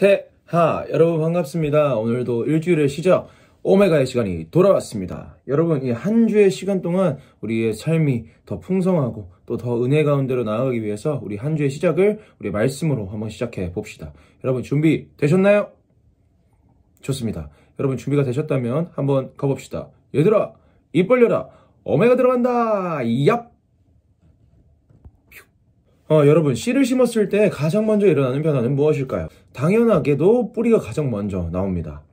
태하 여러분 반갑습니다. 오늘도 일주일의 시작 오메가의 시간이 돌아왔습니다. 여러분, 이 한 주의 시간 동안 우리의 삶이 더 풍성하고 또 더 은혜 가운데로 나아가기 위해서 우리 한 주의 시작을 우리 말씀으로 한번 시작해 봅시다. 여러분 준비 되셨나요? 좋습니다. 여러분 준비가 되셨다면 한번 가봅시다. 얘들아, 입 벌려라. 오메가 들어간다. 얍. 여러분, 씨를 심었을 때 가장 먼저 일어나는 변화는 무엇일까요? 당연하게도 뿌리가 가장 먼저 나옵니다.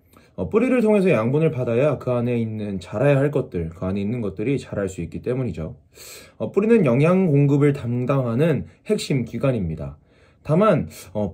뿌리를 통해서 양분을 받아야 그 안에 있는 자라야 할 것들, 그 안에 있는 것들이 자랄 수 있기 때문이죠. 뿌리는 영양 공급을 담당하는 핵심 기관입니다. 다만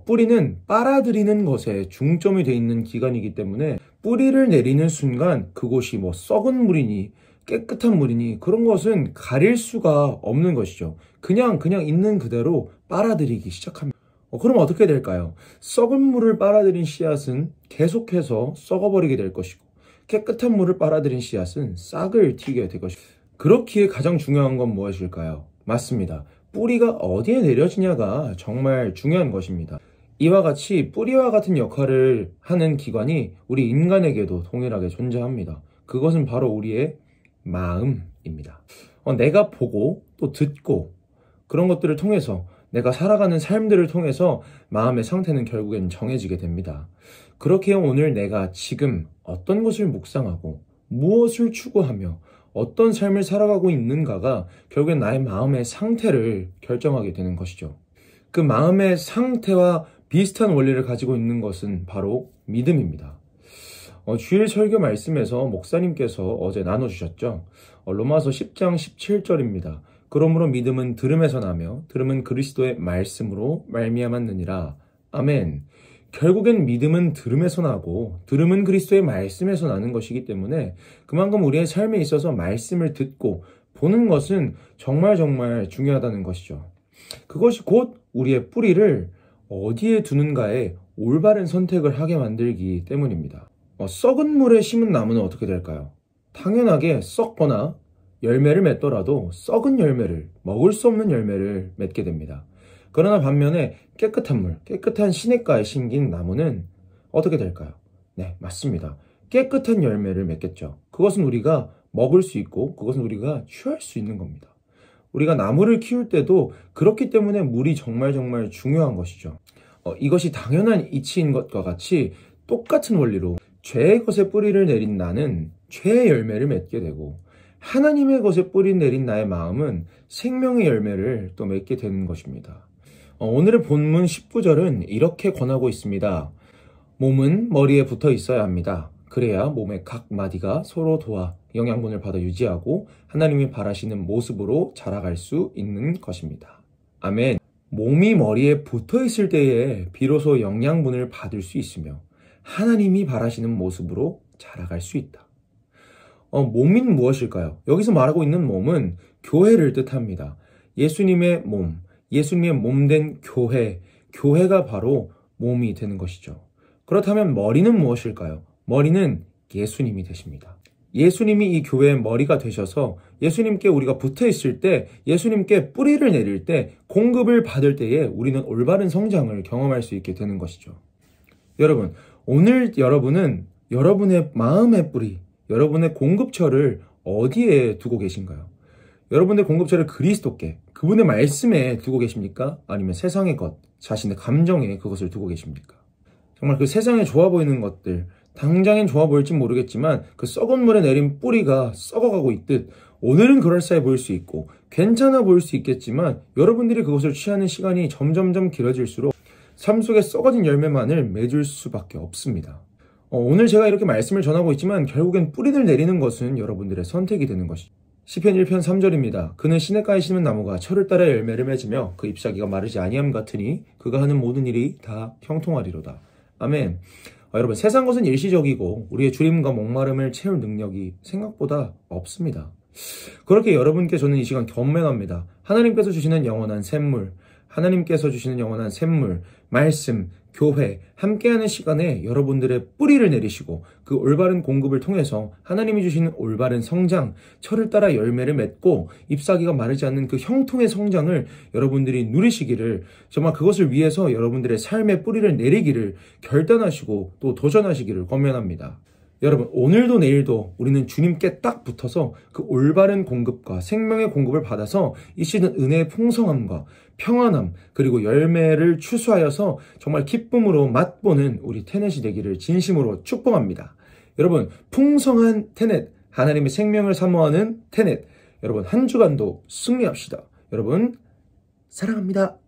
뿌리는 빨아들이는 것에 중점이 되어 있는 기관이기 때문에 뿌리를 내리는 순간 그곳이 썩은 물이니 깨끗한 물이니 그런 것은 가릴 수가 없는 것이죠. 그냥 있는 그대로 빨아들이기 시작합니다. 그럼 어떻게 될까요? 썩은 물을 빨아들인 씨앗은 계속해서 썩어버리게 될 것이고, 깨끗한 물을 빨아들인 씨앗은 싹을 틔게 될 것이고, 그렇기에 가장 중요한 건 무엇일까요? 맞습니다. 뿌리가 어디에 내려지냐가 정말 중요한 것입니다. 이와 같이 뿌리와 같은 역할을 하는 기관이 우리 인간에게도 동일하게 존재합니다. 그것은 바로 우리의 마음입니다. 내가 보고 또 듣고 그런 것들을 통해서 내가 살아가는 삶들을 통해서 마음의 상태는 결국엔 정해지게 됩니다. 그렇게 오늘 내가 지금 어떤 것을 묵상하고 무엇을 추구하며 어떤 삶을 살아가고 있는가가 결국엔 나의 마음의 상태를 결정하게 되는 것이죠. 그 마음의 상태와 비슷한 원리를 가지고 있는 것은 바로 믿음입니다. 주일 설교 말씀에서 목사님께서 어제 나눠주셨죠. 로마서 10장 17절입니다. 그러므로 믿음은 들음에서 나며 들음은 그리스도의 말씀으로 말미암았느니라. 아멘. 결국엔 믿음은 들음에서 나고 들음은 그리스도의 말씀에서 나는 것이기 때문에 그만큼 우리의 삶에 있어서 말씀을 듣고 보는 것은 정말 중요하다는 것이죠. 그것이 곧 우리의 뿌리를 어디에 두는가에 올바른 선택을 하게 만들기 때문입니다. 썩은 물에 심은 나무는 어떻게 될까요? 당연하게 썩거나 열매를 맺더라도 썩은 열매를, 먹을 수 없는 열매를 맺게 됩니다. 그러나 반면에 깨끗한 물, 깨끗한 시냇가에 심긴 나무는 어떻게 될까요? 네, 맞습니다. 깨끗한 열매를 맺겠죠. 그것은 우리가 먹을 수 있고 그것은 우리가 취할 수 있는 겁니다. 우리가 나무를 키울 때도 그렇기 때문에 물이 정말 중요한 것이죠. 이것이 당연한 이치인 것과 같이 똑같은 원리로 죄의 것에 뿌리를 내린 나는 죄의 열매를 맺게 되고 하나님의 것에 뿌리 내린 나의 마음은 생명의 열매를 또 맺게 되는 것입니다. 오늘의 본문 19절은 이렇게 권하고 있습니다. 몸은 머리에 붙어 있어야 합니다. 그래야 몸의 각 마디가 서로 도와 영양분을 받아 유지하고 하나님이 바라시는 모습으로 자라갈 수 있는 것입니다. 아멘. 몸이 머리에 붙어 있을 때에 비로소 영양분을 받을 수 있으며 하나님이 바라시는 모습으로 자라갈 수 있다. 몸인 무엇일까요? 여기서 말하고 있는 몸은 교회를 뜻합니다. 예수님의 몸, 예수님의 몸된 교회, 교회가 바로 몸이 되는 것이죠. 그렇다면 머리는 무엇일까요? 머리는 예수님이 되십니다. 예수님이 이 교회의 머리가 되셔서 예수님께 우리가 붙어 있을 때, 예수님께 뿌리를 내릴 때, 공급을 받을 때에 우리는 올바른 성장을 경험할 수 있게 되는 것이죠. 여러분, 오늘 여러분은 여러분의 마음의 뿌리, 여러분의 공급처를 어디에 두고 계신가요? 여러분의 공급처를 그리스도께, 그분의 말씀에 두고 계십니까? 아니면 세상의 것, 자신의 감정에 그것을 두고 계십니까? 정말 그 세상에 좋아 보이는 것들, 당장엔 좋아 보일지 모르겠지만 그 썩은 물에 내린 뿌리가 썩어가고 있듯 오늘은 그럴싸해 보일 수 있고 괜찮아 보일 수 있겠지만 여러분들이 그것을 취하는 시간이 점점 길어질수록 삶 속에 썩어진 열매만을 맺을 수밖에 없습니다. 오늘 제가 이렇게 말씀을 전하고 있지만 결국엔 뿌리를 내리는 것은 여러분들의 선택이 되는 것이죠. 시편 1편 3절입니다. 그는 시냇가에 심은 나무가 철을 따라 열매를 맺으며 그 잎사귀가 마르지 아니함 같으니 그가 하는 모든 일이 다 형통하리로다. 아멘. 여러분, 세상 것은 일시적이고 우리의 주림과 목마름을 채울 능력이 생각보다 없습니다. 그렇게 여러분께 저는 이 시간 권면합니다. 하나님께서 주시는 영원한 샘물, 하나님께서 주시는 영원한 샘물, 말씀, 교회, 함께하는 시간에 여러분들의 뿌리를 내리시고 그 올바른 공급을 통해서 하나님이 주시는 올바른 성장, 철을 따라 열매를 맺고 잎사귀가 마르지 않는 그 형통의 성장을 여러분들이 누리시기를, 정말 그것을 위해서 여러분들의 삶의 뿌리를 내리기를 결단하시고 또 도전하시기를 권면합니다. 여러분, 오늘도 내일도 우리는 주님께 딱 붙어서 그 올바른 공급과 생명의 공급을 받아서 이 시즌 은혜의 풍성함과 평안함 그리고 열매를 추수하여서 정말 기쁨으로 맛보는 우리 테넷이 되기를 진심으로 축복합니다. 여러분, 풍성한 테넷, 하나님의 생명을 사모하는 테넷, 여러분 한 주간도 승리합시다. 여러분 사랑합니다.